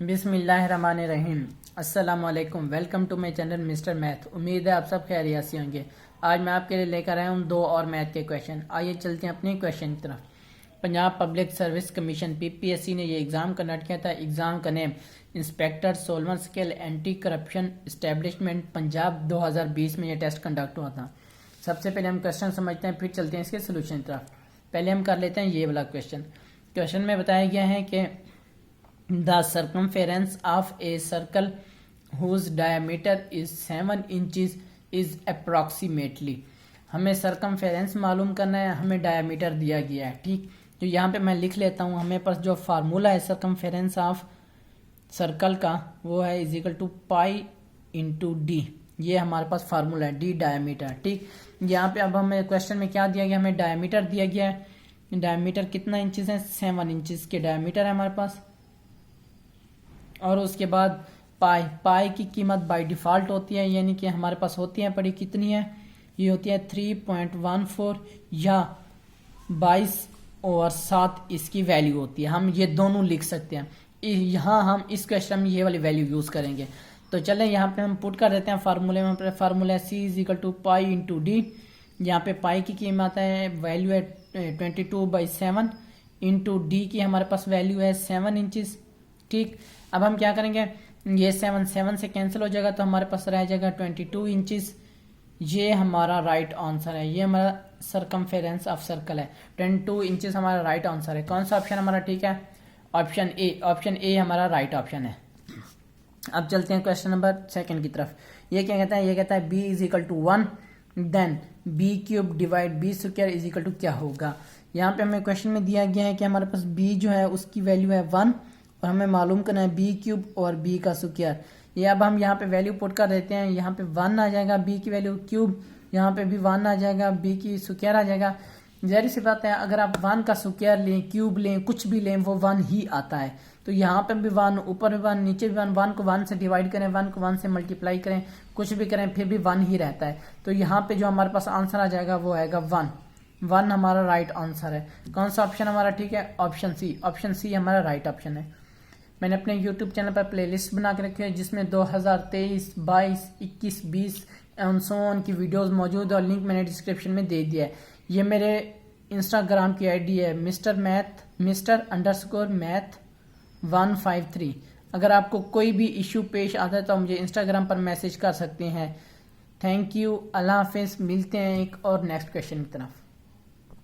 बिस्मिल्लाहिर्रहमानिर्रहीम। अस्सलाम वालेकुम। Welcome to my channel mister math. उम्मीद है आप सब खैरियत से होंगे। आज मैं आपके लिए लेकर आया हूँ 2 और मैथ के क्वेश्चन। आइए चलते हैं अपने क्वेश्चन की तरफ। Punjab public service commission PPSC ने ये एग्ज़ाम कंडक्ट किया था। एग्ज़ाम का name inspector solar scale anti corruption establishment Punjab 2020 में ये टेस्ट कंडक्ट हुआ था। सबसे पहले हम क्वेश्चन समझते हैं, फिर चलते हैं इसके सोल्यूशन की तरफ। पहले हम कर लेते हैं ये वाला क्वेश्चन। क्वेश्चन में बताया गया है कि The circumference of a circle whose diameter is 7 inches is approximately। हमें circumference मालूम करना है, हमें diameter दिया गया है। ठीक, तो यहाँ पे मैं लिख लेता हूँ। हमें पास जो फार्मूला है circumference ऑफ सर्कल का वो है is equal to pi into D. ये हमारे पास फार्मूला है, डी डायमीटर। ठीक, यहाँ पे अब हमें क्वेश्चन में क्या दिया गया, हमें डायमीटर दिया गया है। डायमीटर कितना इंचेस है, 7 इंचेस के डायमीटर है हमारे पास। और उसके बाद पाई की कीमत बाय डिफ़ॉल्ट होती है, यानी कि हमारे पास होती है पड़ी कितनी है, ये होती है 3.14 या 22/7 इसकी वैल्यू होती है। हम ये दोनों लिख सकते हैं। यहाँ हम इस क्वेश्चन में ये वाली वैल्यू यूज़ करेंगे। तो चलें यहाँ पे हम पुट कर देते हैं फार्मूले में। Formula C is equal to pi into D. यहाँ पे पाई की कीमत है, वैल्यू है 22/7 इंटू डी की हमारे पास वैल्यू है 7 इंचज़। ठीक, अब हम क्या करेंगे, ये 7 से कैंसिल हो जाएगा तो हमारे पास रह जाएगा 22 इंचज़। ये हमारा राइट आंसर है। ये हमारा सर्कमफेरेंस ऑफ सर्कल है, 22 इंचज़ हमारा राइट आंसर है। कौन सा ऑप्शन हमारा ठीक है, ऑप्शन ए। ऑप्शन ए हमारा राइट ऑप्शन है। अब चलते हैं क्वेश्चन नंबर 2 की तरफ। ये क्या कहता है, ये कहता है b is equal to 1 then b cube divide b square is equal to क्या होगा। यहाँ पे हमें क्वेश्चन में दिया गया है कि हमारे पास b जो है उसकी वैल्यू है 1 और हमें मालूम करना है b क्यूब और b का स्क्वायर। ये अब हम यहाँ पे वैल्यू पुट कर देते हैं। यहाँ पे 1 आ जाएगा, b की वैल्यू क्यूब, यहाँ पे भी 1 आ जाएगा, b की स्क्वायर आ जाएगा। जहरी सी बात है, अगर आप 1 का स्क्वायर लें, क्यूब लें, कुछ भी लें, वो 1 ही आता है। तो यहाँ पे भी 1, ऊपर भी 1, नीचे भी 1 को 1 से डिवाइड करें, 1 को 1 से मल्टीप्लाई करें, कुछ भी करें, फिर भी 1 ही रहता है। तो यहाँ पे जो हमारे पास आंसर आ जाएगा वो आएगा 1 हमारा राइट आंसर है। कौन सा ऑप्शन हमारा ठीक है, ऑप्शन सी। ऑप्शन सी हमारा राइट ऑप्शन है। मैंने अपने YouTube चैनल पर प्लेलिस्ट बना के रखी है जिसमें 2023, 22, 21, 20 एंड सो ऑन की वीडियोस मौजूद है और लिंक मैंने डिस्क्रिप्शन में दे दिया है। ये मेरे इंस्टाग्राम की आईडी है Mr_Math 153। अगर आपको कोई भी इशू पेश आता है तो मुझे इंस्टाग्राम पर मैसेज कर सकते हैं। थैंक यू, अल्लाह हाफिज़। मिलते हैं एक और नेक्स्ट क्वेश्चन की तरफ।